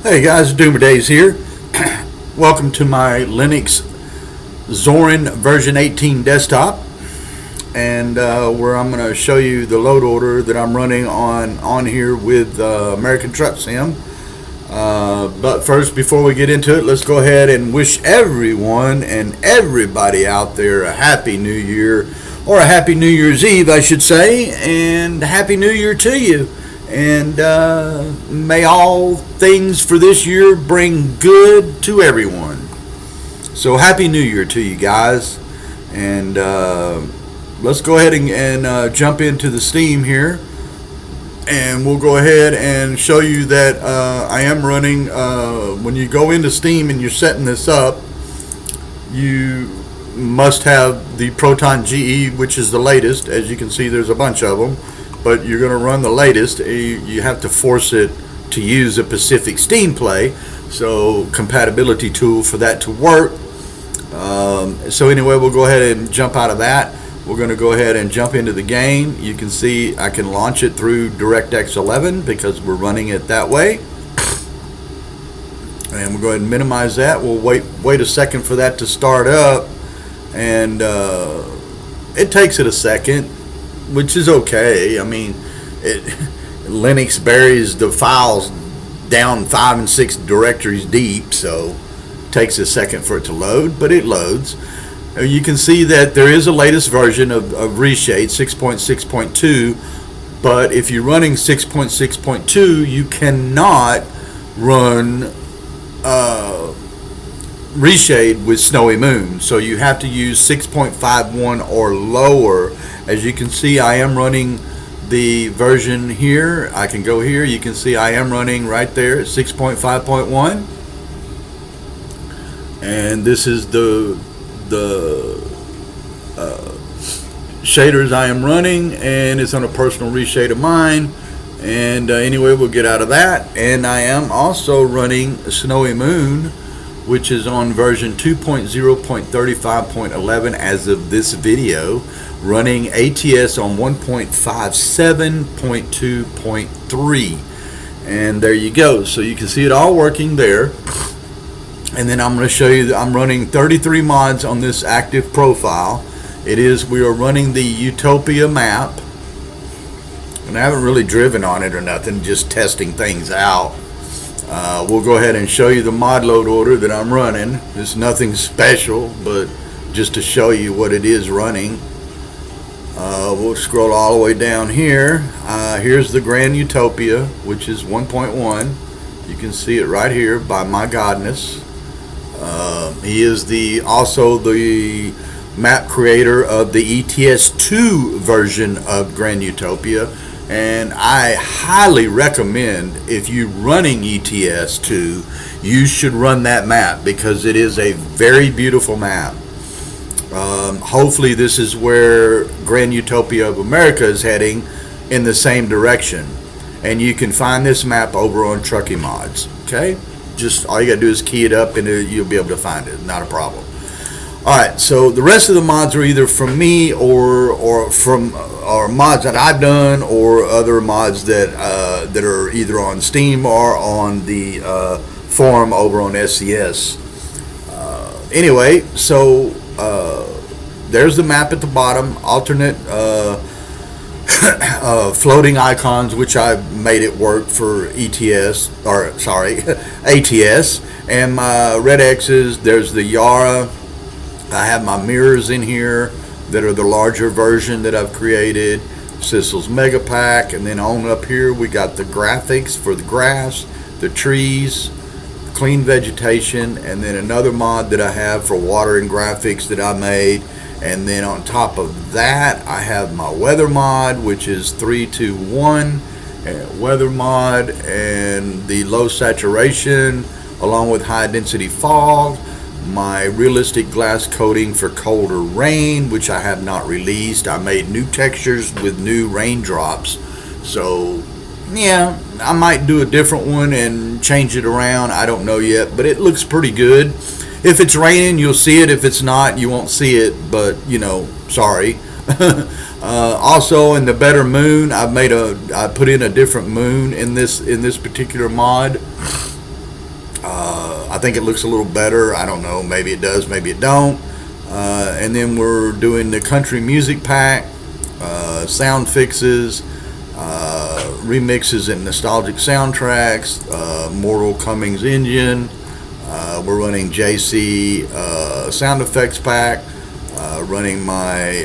Hey guys, dOOmERdaZe here. Welcome to my Linux Zorin version 18 desktop, and where I'm going to show you the load order that I'm running on here with American Truck Sim. But first, before we get into it, let's go ahead and wish everyone and everybody out there a Happy New Year, or a Happy New Year's Eve, I should say, and Happy New Year to you. And may all things for this year bring good to everyone. So Happy New Year to you guys. And let's go ahead and jump into the Steam here. And we'll go ahead and show you that I am running, when you go into Steam and you're setting this up, you must have the Proton GE, which is the latest. As you can see, there's a bunch of them. But you're going to run the latest. You have to force it to use a Pacific Steam Play, so compatibility tool for that to work. So anyway, we'll go ahead and jump out of that. We're going to go ahead and jump into the game. You can see I can launch it through DirectX 11 because we're running it that way. And we'll go ahead and minimize that. We'll wait a second for that to start up, and it takes it a second, which is okay. I mean, Linux buries the files down 5 and 6 directories deep, so it takes a second for it to load, but it loads. You can see that there is a latest version of Reshade, 6.6.2, but if you're running 6.6.2, you cannot run Reshade with Snowymoon, so you have to use 6.51 or lower. As you can see, I am running the version here. I can go here. You can see I am running right there at 6.5.1, and this is the shaders I am running, and it's on a personal reshade of mine. And anyway, we'll get out of that. And I am also running Snowymoon, which is on version 2.0.35.11 as of this video, running ATS on 1.57.2.3. And there you go. So you can see it all working there. And then I'm going to show you that I'm running 33 mods on this active profile. We are running the Utopia map. And I haven't really driven on it or nothing, just testing things out. We'll go ahead and show you the mod load order that I'm running. It's nothing special, but just to show you what it is running. We'll scroll all the way down here. Here's the Grand Utopia, which is 1.1. You can see it right here by My Godness. He is also the map creator of the ETS2 version of Grand Utopia. And I highly recommend, if you're running ETS2, you should run that map because it is a very beautiful map. Hopefully this is where Grand Utopia of America is heading, in the same direction. And you can find this map over on Truckee Mods. Okay? Just all you gotta do is key it up and you'll be able to find it. Not a problem. Alright, so the rest of the mods are either from me or from mods that I've done, or other mods that are either on Steam or on the forum over on SCS. Anyway, so there's the map at the bottom, alternate floating icons, which I've made it work for ATS, and my red X's. There's the Yara. I have my mirrors in here that are the larger version that I've created, Sissel's Mega Pack, and then on up here we got the graphics for the grass, the trees, clean vegetation, and then another mod that I have for water and graphics that I made. And then on top of that, I have my weather mod, which is 321 weather mod, and the low saturation along with high density fog. My realistic glass coating for colder rain, which I have not released. I made new textures with new raindrops. So yeah, I might do a different one and change it around. I don't know yet, but it looks pretty good. If it's raining, you'll see it. If it's not, you won't see it, but you know, sorry. Also in the better moon, I put in a different moon in this particular mod. I think it looks a little better. I don't know, maybe it does, maybe it don't. And then we're doing the country music pack, sound fixes, remixes and nostalgic soundtracks, Mortal Cummings engine. We're running JC sound effects pack, running my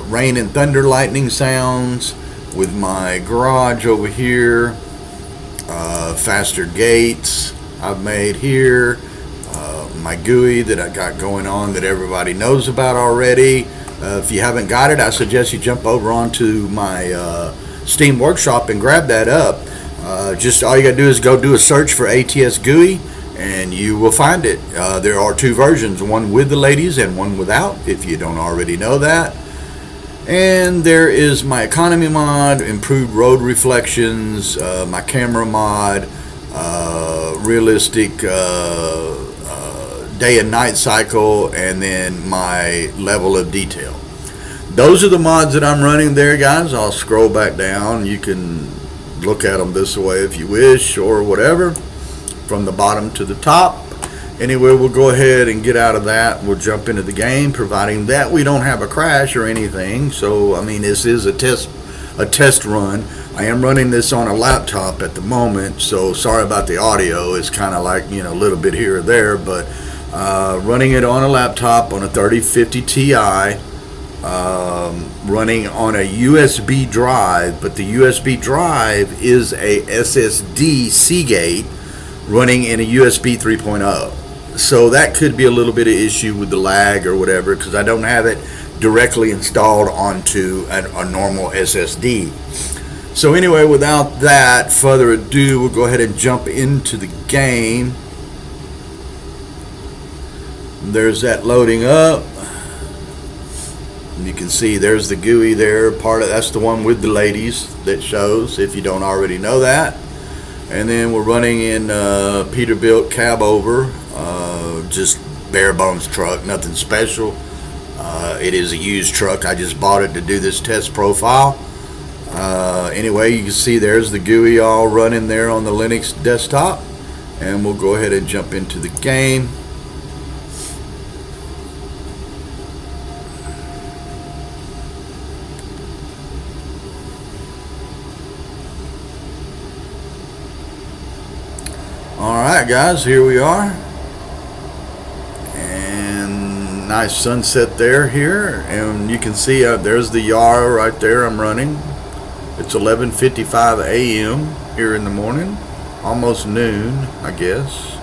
rain and thunder lightning sounds with my garage over here, faster gates I've made here, my GUI that I got going on that everybody knows about already. If you haven't got it, I suggest you jump over onto my Steam Workshop and grab that up. Just all you gotta do is go do a search for ATS GUI and you will find it. There are two versions, one with the ladies and one without, if you don't already know that. And there is my economy mod, improved road reflections, my camera mod, realistic day and night cycle, and then my level of detail. Those are the mods that I'm running there, guys. I'll scroll back down. You can look at them this way if you wish, or whatever, from the bottom to the top. Anyway, we'll go ahead and get out of that. We'll jump into the game, providing that we don't have a crash or anything. So, I mean, this is a test run. I am running this on a laptop at the moment, so sorry about the audio. It's kind of like, you know, a little bit here or there, but running it on a laptop on a 3050 Ti, running on a USB drive, but the USB drive is a SSD Seagate running in a USB 3.0. So that could be a little bit of issue with the lag or whatever, because I don't have it directly installed onto a normal SSD. So anyway, without that further ado, we'll go ahead and jump into the game. There's that loading up. And you can see there's the GUI there. That's the one with the ladies that shows, if you don't already know that. And then we're running in Peterbilt cab over, just bare bones truck, nothing special. It is a used truck. I just bought it to do this test profile. Anyway, you can see there's the GUI all running there on the Linux desktop, and we'll go ahead and jump into the game. Alright guys, here we are, and nice sunset there here, and you can see there's the Yara right there I'm running. It's 11:55 a.m. here in the morning, almost noon, I guess,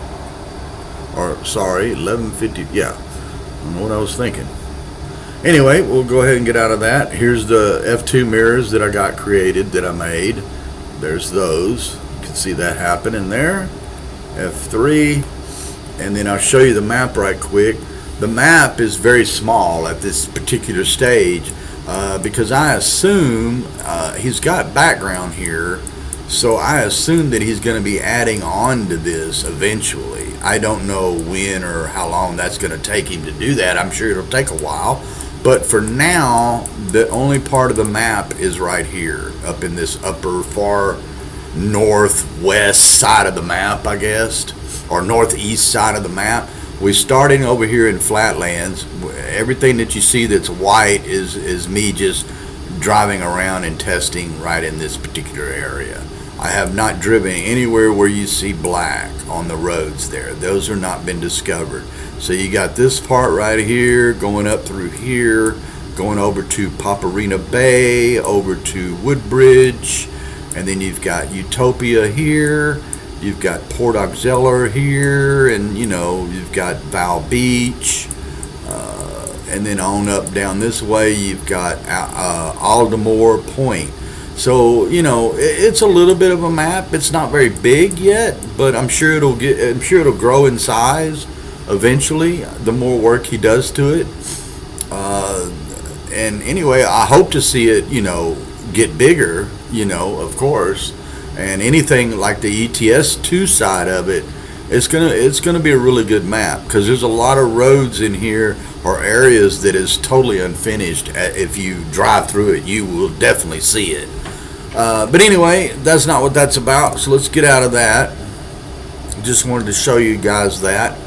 or sorry, 11:50, yeah, I don't know what I was thinking. Anyway, we'll go ahead and get out of that. Here's the F2 mirrors that I got created, that I made. There's those, you can see that happening there. F3, and then I'll show you the map right quick. The map is very small at this particular stage, because I assume he's got background here, so I assume that he's going to be adding on to this eventually. I don't know when or how long that's going to take him to do that. I'm sure it'll take a while, but for now the only part of the map is right here, up in this upper far northwest side of the map, I guess, or northeast side of the map. We're starting over here in Flatlands. Everything that you see that's white is me just driving around and testing right in this particular area. I have not driven anywhere where you see black on the roads there. Those are not been discovered. So you got this part right here, going up through here, going over to Paparina Bay, over to Woodbridge, and then you've got Utopia here, you've got Port Auxiliary here, and you know, you've got Val Beach, and then on up down this way you've got Aldermore Point. So you know, it's a little bit of a map. It's not very big yet, but I'm sure it'll grow in size eventually, the more work he does to it. And anyway, I hope to see it, you know, get bigger, you know, of course. And anything like the ETS2 side of it, it's gonna be a really good map, because there's a lot of roads in here or areas that is totally unfinished. If you drive through it, you will definitely see it. But anyway, that's not what that's about, so let's get out of that. just wanted to show you guys that.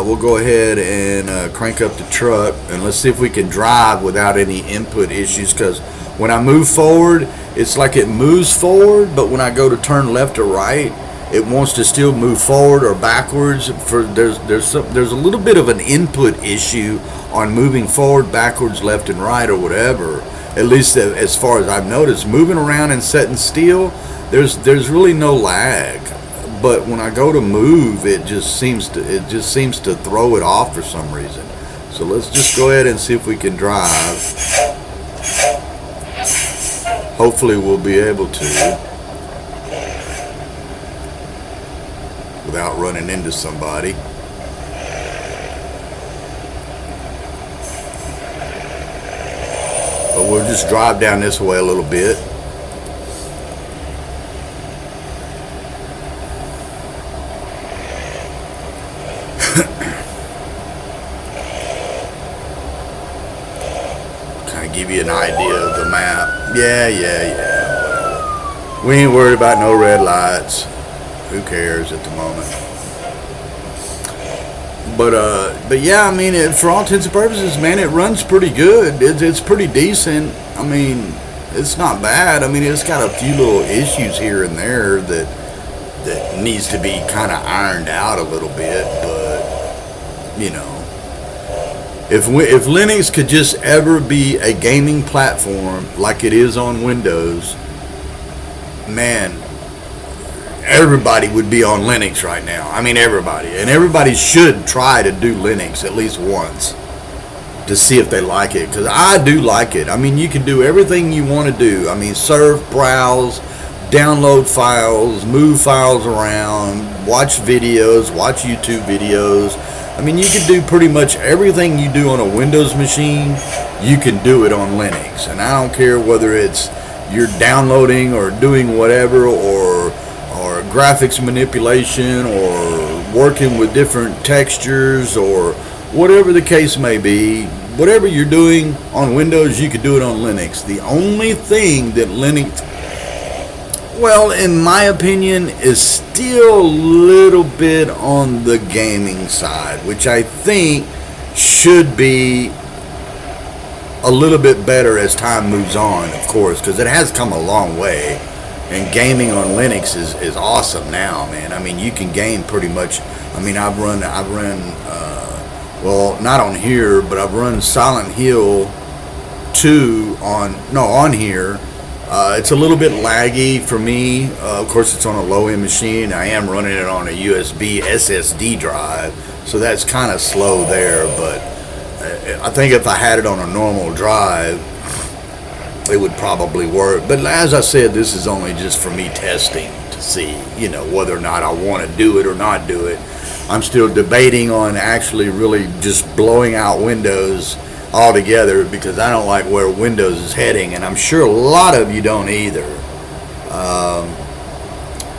We'll go ahead and crank up the truck, and let's see if we can drive without any input issues, because when I move forward, it's like it moves forward, but when I go to turn left or right, it wants to still move forward or backwards. There's a little bit of an input issue on moving forward, backwards, left and right, or whatever. At least as far as I've noticed, moving around and setting still, there's really no lag. But when I go to move, it just seems to throw it off for some reason. So let's just go ahead and see if we can drive. Hopefully we'll be able to without running into somebody. But we'll just drive down this way a little bit. Kind of give you an idea of the map. Yeah. We ain't worried about no red lights. Who cares at the moment? But yeah, I mean, for all intents and purposes, man, it runs pretty good. It's pretty decent. I mean, it's not bad. I mean, it's got a few little issues here and there that needs to be kind of ironed out a little bit. But you know, if Linux could just ever be a gaming platform like it is on Windows, man, everybody would be on Linux right now. I mean, everybody. And everybody should try to do Linux at least once to see if they like it. Because I do like it. I mean, you can do everything you want to do. I mean, surf, browse, download files, move files around, watch videos, watch YouTube videos. I mean, you can do pretty much everything you do on a Windows machine, you can do it on Linux. And I don't care whether it's you're downloading or doing whatever, or graphics manipulation, or working with different textures, or whatever the case may be. Whatever you're doing on Windows, you could do it on Linux. The only thing that Linux, well, in my opinion, is still a little bit on the gaming side, which I think should be a little bit better as time moves on, of course, because it has come a long way. And gaming on Linux is awesome now, man. I mean, you can game pretty much. I mean, I've run well, not on here, but I've run Silent Hill 2 on here. It's a little bit laggy for me. Of course, it's on a low-end machine. I am running it on a USB SSD drive, so that's kind of slow there. But I think if I had it on a normal drive, it would probably work. But as I said, this is only just for me testing to see, you know, whether or not I want to do it or not do it. I'm still debating on actually really just blowing out Windows altogether, because I don't like where Windows is heading, and I'm sure a lot of you don't either.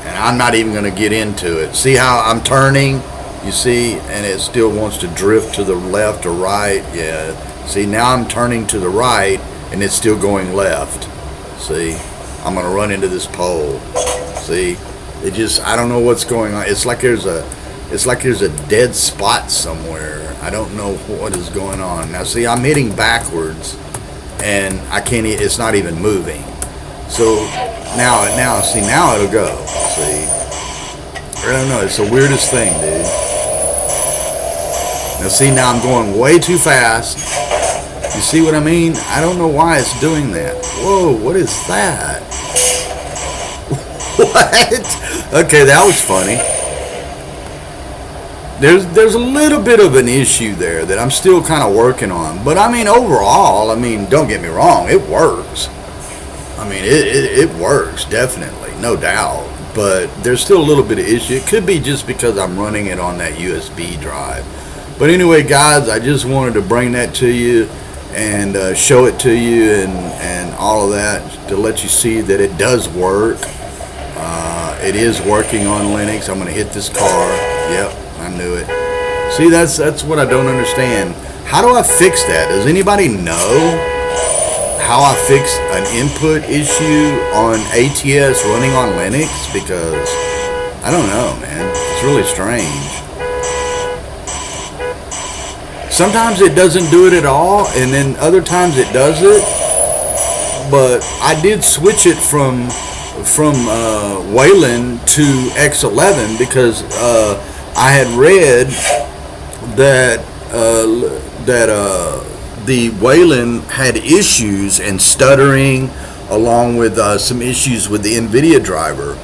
And I'm not even going to get into it. See how I'm turning? You see, and it still wants to drift to the left or right. Yeah. See, now I'm turning to the right, and it's still going left. See, I'm going to run into this pole. See, it just, I don't know what's going on. It's like there's a dead spot somewhere. I don't know what is going on. Now, see, I'm hitting backwards, and I can't. It's not even moving. So now, see, now it'll go. See, I don't know. It's the weirdest thing, dude. Now, see, now I'm going way too fast. You see what I mean? I don't know why it's doing that. Whoa, what is that? What? Okay, that was funny. There's a little bit of an issue there that I'm still kind of working on. But I mean, overall, I mean, don't get me wrong, it works. I mean, it works, definitely, no doubt. But there's still a little bit of issue. It could be just because I'm running it on that USB drive. But anyway, guys, I just wanted to bring that to you and show it to you and all of that, to let you see that it does work. It is working on Linux. I'm going to hit this car. Yep. I knew it. See, that's what I don't understand. How do I fix that? Does anybody know how I fix an input issue on ATS running on Linux? Because I don't know, man. It's It's really strange. Sometimes it doesn't do it at all, and then other times it does it. But I did switch it from Wayland to X11 because I had read that the Wayland had issues and stuttering, along with some issues with the NVIDIA driver.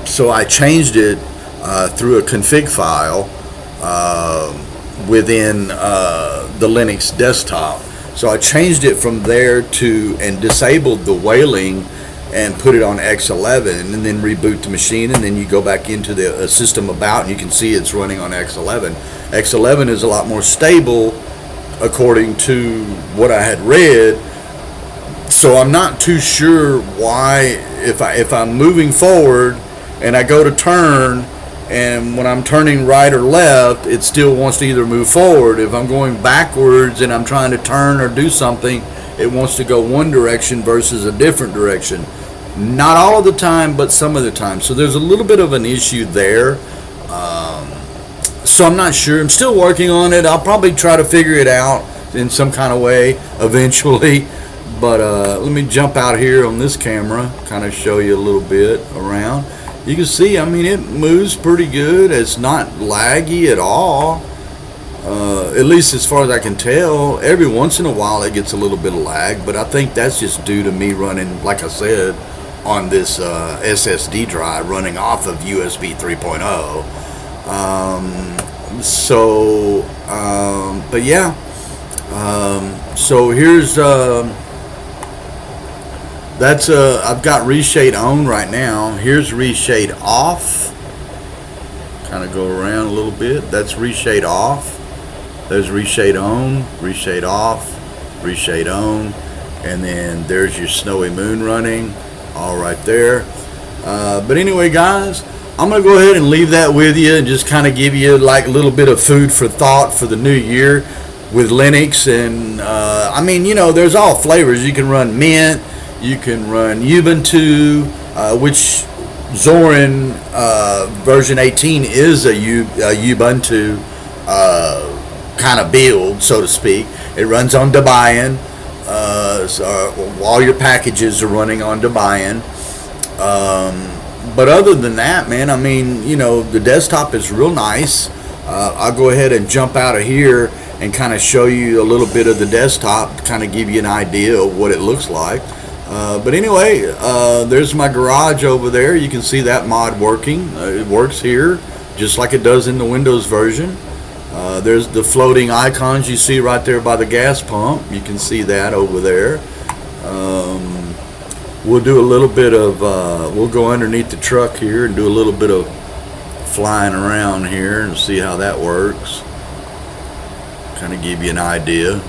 So I changed it through a config file within the Linux desktop. So I changed it from there to and disabled the wailing and put it on X11, and then reboot the machine, and then you go back into the system about, and you can see it's running on X11. X11 is a lot more stable according to what I had read. So I'm not too sure why, if I'm moving forward and I go to turn, and when I'm turning right or left, it still wants to either move forward. If I'm going backwards and I'm trying to turn or do something, it wants to go one direction versus a different direction. Not all of the time, but some of the time. So there's a little bit of an issue there. So I'm not sure. I'm still working on it. I'll probably try to figure it out in some kind of way eventually. But let me jump out here on this camera, kind of show you a little bit around. You can see, I mean, it moves pretty good. It's not laggy at all. At least as far as I can tell. Every once in a while it gets a little bit of lag, but I think that's just due to me running, like I said, on this SSD drive running off of USB 3.0. But yeah. So here's that's I've got Reshade on right now. Here's Reshade off. Kind of go around a little bit. That's Reshade off. There's Reshade on, Reshade off, Reshade on, and then there's your Snowymoon running, all right there. But anyway, guys, I'm gonna go ahead and leave that with you and just kind of give you like a little bit of food for thought for the new year with Linux. And I mean, you know, there's all flavors. You can run Mint. You can run Ubuntu, which Zorin version 18 is a Ubuntu kind of build, so to speak. It runs on Debian. So all your packages are running on Debian. But other than that, man, I mean, you know, the desktop is real nice. I'll go ahead and jump out of here and kind of show you a little bit of the desktop to kind of give you an idea of what it looks like. But anyway, there's my garage over there. You can see that mod working. It works here just like it does in the Windows version. There's the floating icons you see right there by the gas pump. You can see that over there. We'll do a little bit of, we'll go underneath the truck here and do a little bit of flying around here and see how that works. Kind of give you an idea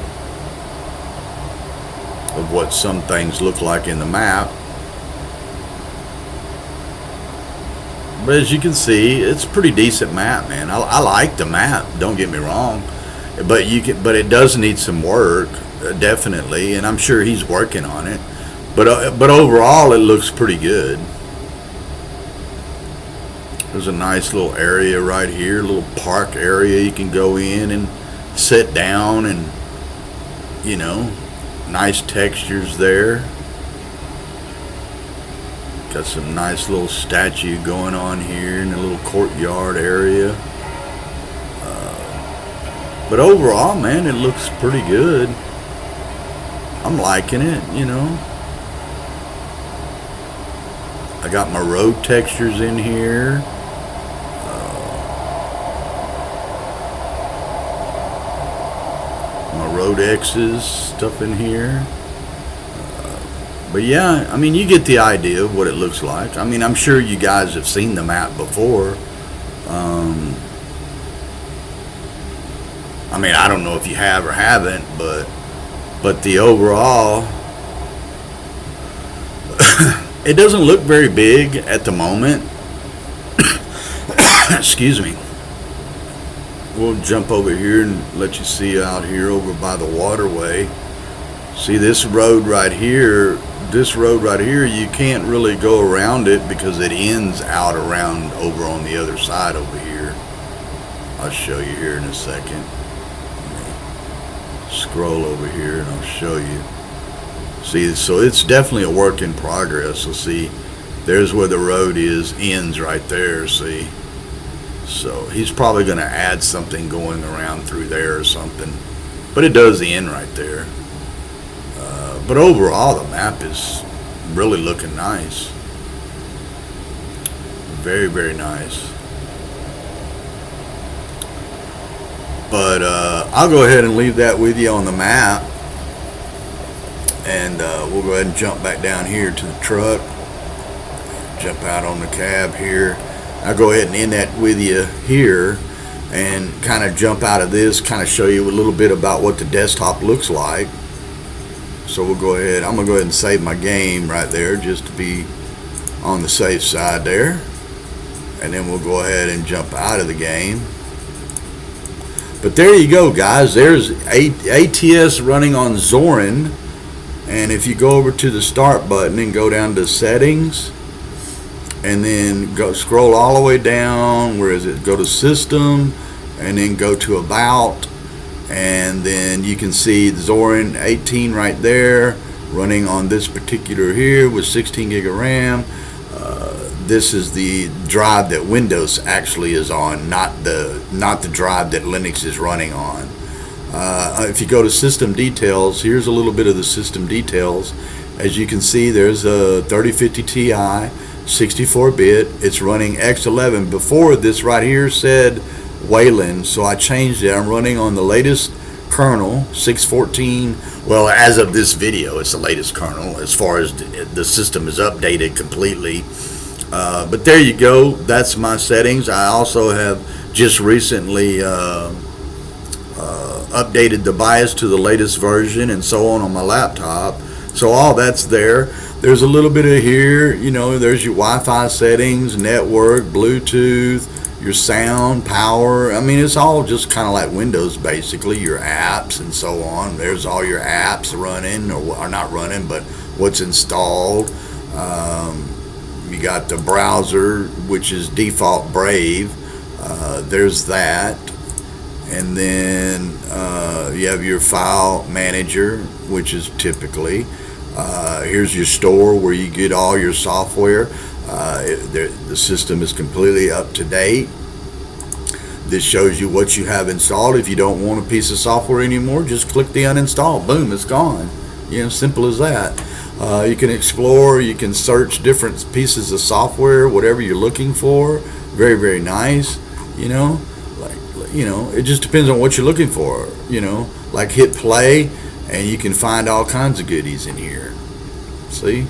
of what some things look like in the map. But as you can see, it's a pretty decent map, man. I like the map, don't get me wrong, but it does need some work, definitely, and I'm sure he's working on it. But overall, it looks pretty good. There's a nice little area right here, a little park area you can go in and sit down, and you know, nice textures there. Got some nice little statue going on here in the little courtyard area. But overall, man, it looks pretty good. I'm liking it, you know. I got my road textures in here. My road X's stuff in here. But yeah, I mean, you get the idea of what it looks like. I mean, I'm sure you guys have seen the map before. I mean, I don't know if you have or haven't, but the overall, it doesn't look very big at the moment. Excuse me. We'll jump over here and let you see out here over by the waterway. See this road right here, you can't really go around it because it ends out around over on the other side over here. I'll show you here in a second. Scroll over here and I'll show you. See, so it's definitely a work in progress. So see, there's where the road ends right there, see. So he's probably going to add something going around through there or something. But it does end right there. But overall, the map is really looking nice. Very, very nice. But I'll go ahead and leave that with you on the map. And we'll go ahead and jump back down here to the truck. Jump out on the cab here. I'll go ahead and end that with you here. And kind of jump out of this, kind of show you a little bit about what the desktop looks like. So we'll go ahead, I'm going to go ahead and save my game right there just to be on the safe side there. And then we'll go ahead and jump out of the game. But there you go, guys. There's ATS running on Zorin. And if you go over to the start button and go down to settings, and then go scroll all the way down, where is it? Go to system, and then go to about, and then you can see the Zorin 18 right there running on this particular here with 16 gig of RAM. This is the drive that Windows actually is on, not the drive that Linux is running on. If you go to system details, here's a little bit of the system details. As you can see, there's a 3050 Ti, 64-bit. It's running X11. Before, this right here said Wayland, so I changed it. I'm running on the latest kernel, 6.14. Well, as of this video, it's the latest kernel as far as the system is updated completely. But there you go. That's my settings. I also have just recently updated the BIOS to the latest version and so on my laptop. So all that's there. There's a little bit of here, you know, there's your Wi-Fi settings, network, Bluetooth, your sound, power. I mean, it's all just kind of like Windows, basically, your apps and so on. There's all your apps running, or not running, but what's installed. You got the browser, which is default Brave. There's that. And then you have your file manager, which is typically. Here's your store where you get all your software. The system is completely up to date. This shows you what you have installed. If you don't want a piece of software anymore, just click the uninstall. Boom, it's gone. You know, simple as that. You can explore, you can search different pieces of software, whatever you're looking for. Very, very nice. You know, it just depends on what you're looking for. You know, like hit play, and you can find all kinds of goodies in here. See,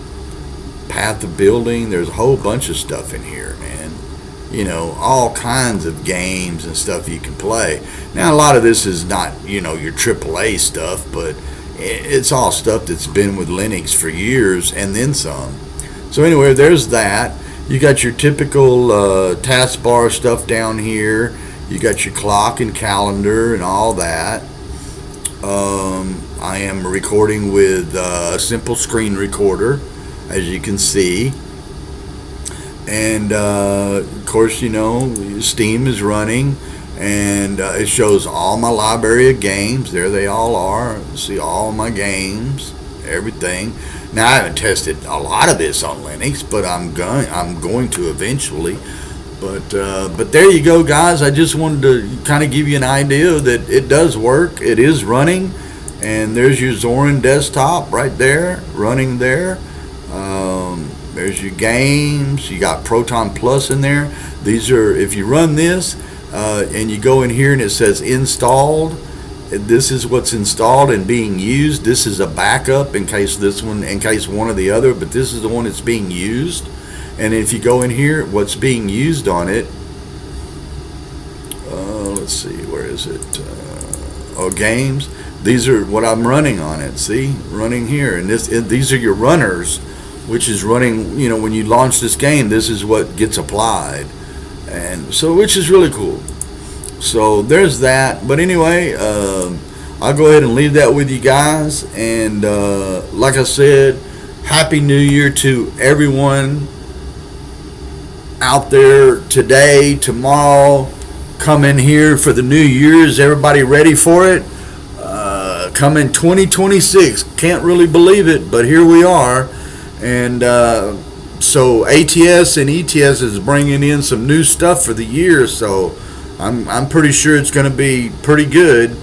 path of building. There's a whole bunch of stuff in here, man. You know, all kinds of games and stuff you can play. Now, a lot of this is not, you know, your AAA stuff, but it's all stuff that's been with Linux for years and then some. So anyway, there's that. You got your typical taskbar stuff down here. You got your clock and calendar and all that. I am recording with a simple screen recorder, as you can see. And of course, you know, Steam is running, and it shows all my library of games. There they all are. See all my games, everything. Now, I haven't tested a lot of this on Linux, but I'm going to eventually. But there you go, guys. I just wanted to kind of give you an idea that it does work. It is running, and there's your Zorin desktop right there, running there. There's your games. You got Proton Plus in there. These are, if you run this and you go in here and it says installed, this is what's installed and being used. This is a backup in case one or the other, but this is the one that's being used. And if you go in here, what's being used on it, let's see, where is it? Games. These are what I'm running on it. See, running here, and these are your runners, which is running. You know, when you launch this game, this is what gets applied, and so which is really cool. So there's that. But anyway, I'll go ahead and leave that with you guys. And like I said, Happy New Year to everyone out there today, tomorrow. Come in here for the New Year's. Everybody ready for it? Coming 2026. Can't really believe it, but here we are. And so ATS and ETS is bringing in some new stuff for the year. So I'm pretty sure it's going to be pretty good.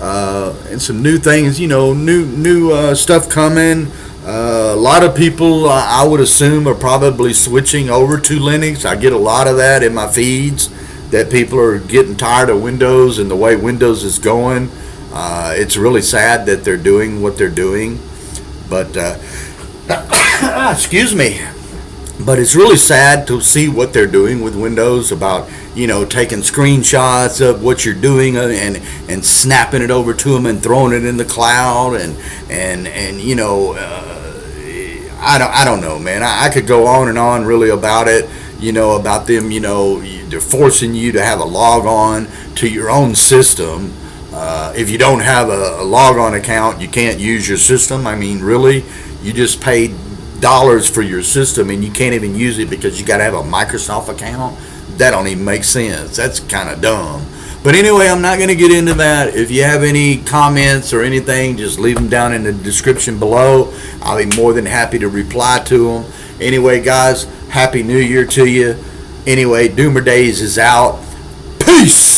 And some new things, new stuff coming. A lot of people, I would assume, are probably switching over to Linux. I get a lot of that in my feeds, that people are getting tired of Windows and the way Windows is going. It's really sad that they're doing what they're doing, but excuse me. But it's really sad to see what they're doing with Windows, about taking screenshots of what you're doing and snapping it over to them and throwing it in the cloud and I don't know, man. I could go on and on really about it. About them. They're forcing you to have a log on to your own system. If you don't have a log on account, you can't use your system. I mean, really, you just paid dollars for your system and you can't even use it because you got to have a Microsoft account. That don't even make sense. That's kind of dumb. But anyway, I'm not going to get into that. If you have any comments or anything, just leave them down in the description below. I'll be more than happy to reply to them. Anyway, guys, Happy New Year to you. Anyway, dOOmERdaZe is out. Peace!